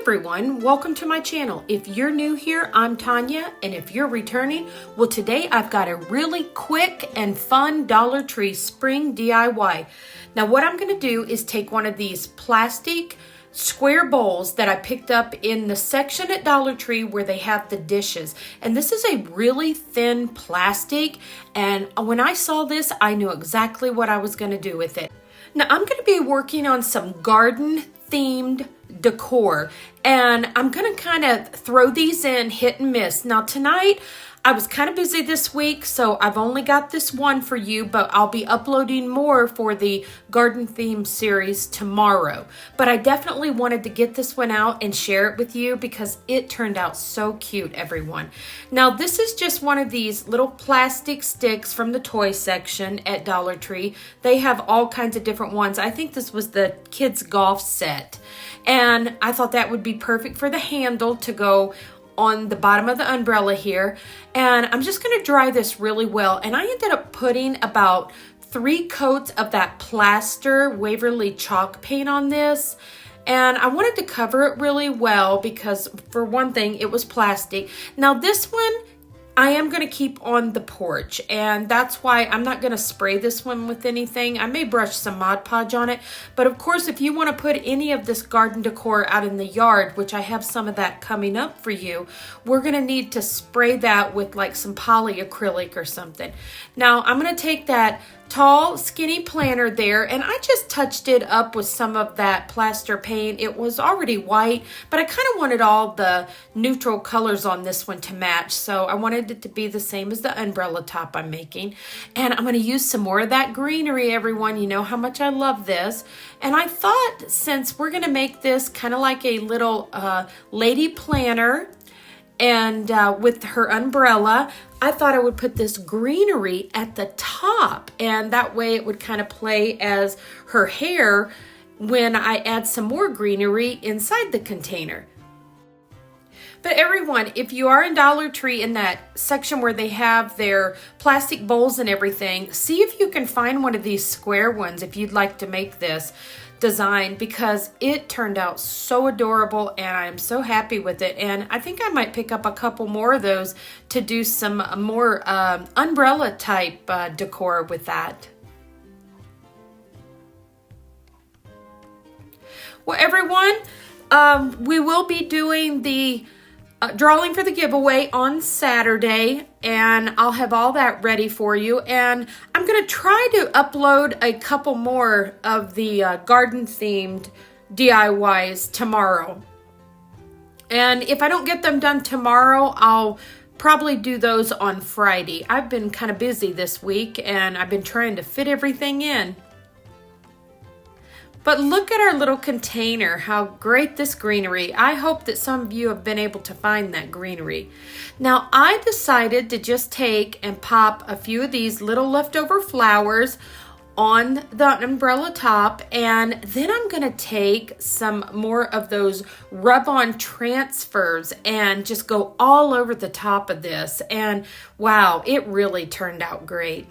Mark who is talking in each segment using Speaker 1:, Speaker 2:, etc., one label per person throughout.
Speaker 1: everyone, welcome to my channel. If you're new here, I'm Tonya, and if you're returning, well, today I've got a really quick and fun Dollar Tree spring DIY. Now what I'm going to do is take one of these plastic square bowls that I picked up in the section at Dollar Tree where they have the dishes, and this is a really thin plastic, and when I saw this I knew exactly what I was going to do with it. Now I'm going to be working on some garden themed decor, and I'm gonna kind of throw these in hit and miss. Now tonight I was kind of busy this week, so I've only got this one for you, but I'll be uploading more for the garden theme series tomorrow. But I definitely wanted to get this one out and share it with you because it turned out so cute, everyone. Now this is just one of these little plastic sticks from the toy section at Dollar Tree. They have all kinds of different ones. I think this was the kids golf set, and I thought that would be perfect for the handle to go on the bottom of the umbrella here. And I'm just going to dry this really well, and I ended up putting about 3 coats of that plaster Waverly chalk paint on this, and I wanted to cover it really well because for one thing it was plastic. Now this one I am going to keep on the porch, and that's why I'm not going to spray this one with anything. I may brush some Mod Podge on it, but of course if you want to put any of this garden decor out in the yard, which I have some of that coming up for you, we're going to need to spray that with like some polyacrylic or something. Now I'm going to take that tall skinny planter there, and I just touched it up with some of that plaster paint. It was already white, but I kind of wanted all the neutral colors on this one to match, so I wanted it to be the same as the umbrella top I'm making. And I'm going to use some more of that greenery, everyone. You know how much I love this, and I thought since we're going to make this kind of like a little lady planner and with her umbrella, I thought I would put this greenery at the top, and that way it would kind of play as her hair when I add some more greenery inside the container. But everyone, if you are in Dollar Tree in that section where they have their plastic bowls and everything, see if you can find one of these square ones if you'd like to make this design, because it turned out so adorable and I am so happy with it. And I think I might pick up a couple more of those to do some more umbrella type decor with that. Well, everyone, we will be doing the drawing for the giveaway on Saturday, and I'll have all that ready for you. And I'm going to try to upload a couple more of the garden themed DIYs tomorrow. And if I don't get them done tomorrow, I'll probably do those on Friday. I've been kind of busy this week, and I've been trying to fit everything in. But look at our little container, how great this greenery. I hope that some of you have been able to find that greenery. Now I decided to just take and pop a few of these little leftover flowers on the umbrella top, and then I'm gonna take some more of those rub-on transfers and just go all over the top of this. And wow, it really turned out great.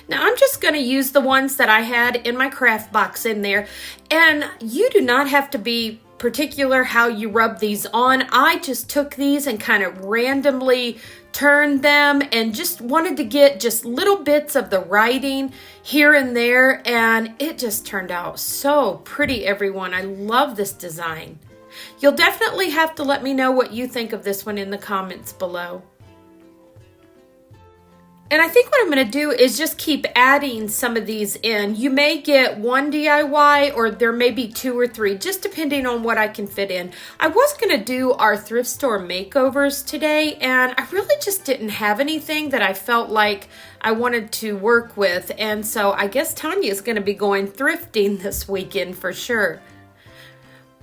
Speaker 1: Now I'm just going to use the ones that I had in my craft box in there, and you do not have to be particular how you rub these on. I just took these and kind of randomly turned them and just wanted to get just little bits of the writing here and there, and it just turned out so pretty, everyone. I love this design. You'll definitely have to let me know what you think of this one in the comments below. And I think what I'm going to do is just keep adding some of these in. You may get one DIY or there may be 2 or 3, just depending on what I can fit in. I was going to do our thrift store makeovers today, and I really just didn't have anything that I felt like I wanted to work with. And so I guess Tonya is going to be going thrifting this weekend for sure.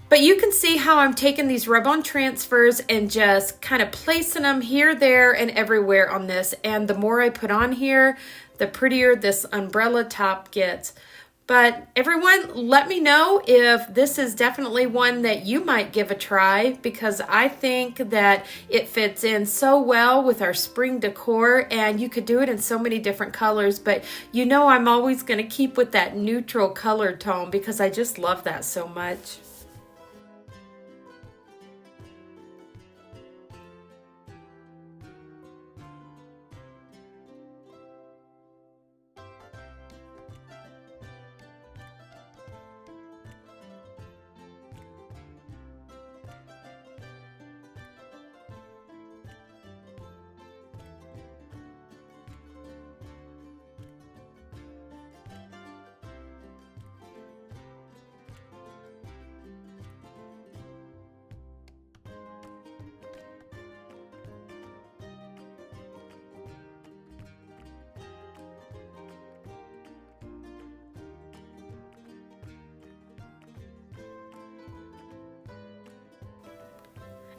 Speaker 1: But you can see how I'm taking these rub-on transfers and just kind of placing them here, there, and everywhere on this. And the more I put on here, the prettier this umbrella top gets. But everyone, let me know if this is definitely one that you might give a try, because I think that it fits in so well with our spring decor, and you could do it in so many different colors. But you know I'm always going to keep with that neutral color tone because I just love that so much.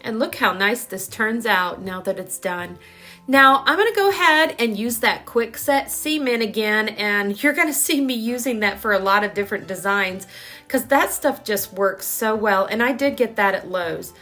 Speaker 1: And look how nice this turns out now that it's done. Now I'm going to go ahead and use that quick set cement again, and you're going to see me using that for a lot of different designs because that stuff just works so well, and I did get that at Lowe's.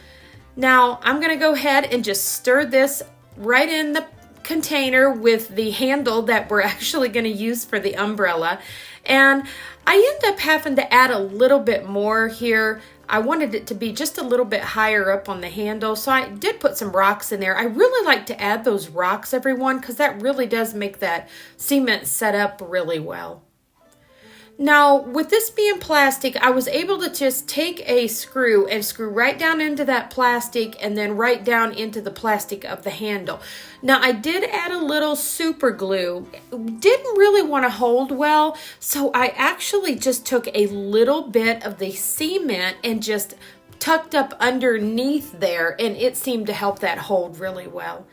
Speaker 1: Now I'm going to go ahead and just stir this right in the container with the handle that we're actually going to use for the umbrella, and I end up having to add a little bit more here. I wanted it to be just a little bit higher up on the handle, so I did put some rocks in there. I really like to add those rocks, everyone, because that really does make that cement set up really well. Now, with this being plastic, I was able to just take a screw and screw right down into that plastic and then right down into the plastic of the handle. Now, I did add a little super glue. Didn't really want to hold well, so I actually just took a little bit of the cement and just tucked up underneath there, and it seemed to help that hold really well.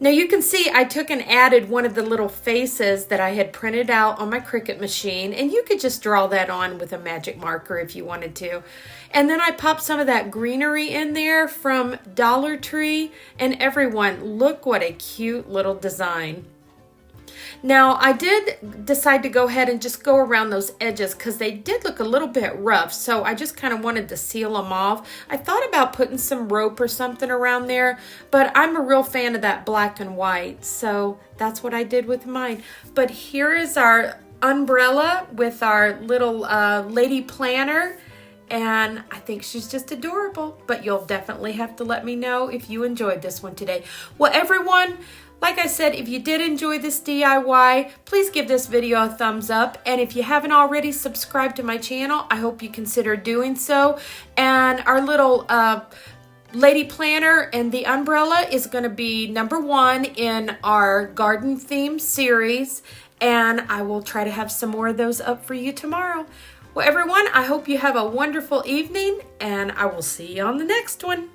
Speaker 1: Now you can see I took and added one of the little faces that I had printed out on my Cricut machine, and you could just draw that on with a magic marker if you wanted to. And then I popped some of that greenery in there from Dollar Tree, and everyone, look what a cute little design. Now I did decide to go ahead and just go around those edges because they did look a little bit rough, so I just kind of wanted to seal them off. I thought about putting some rope or something around there, but I'm a real fan of that black and white, so that's what I did with mine. But here is our umbrella with our little lady planner, and I think she's just adorable. But you'll definitely have to let me know if you enjoyed this one today. Well, everyone, like I said, if you did enjoy this DIY, please give this video a thumbs up. And if you haven't already subscribed to my channel, I hope you consider doing so. And our little lady planner and the umbrella is going to be #1 in our garden theme series. And I will try to have some more of those up for you tomorrow. Well, everyone, I hope you have a wonderful evening, and I will see you on the next one.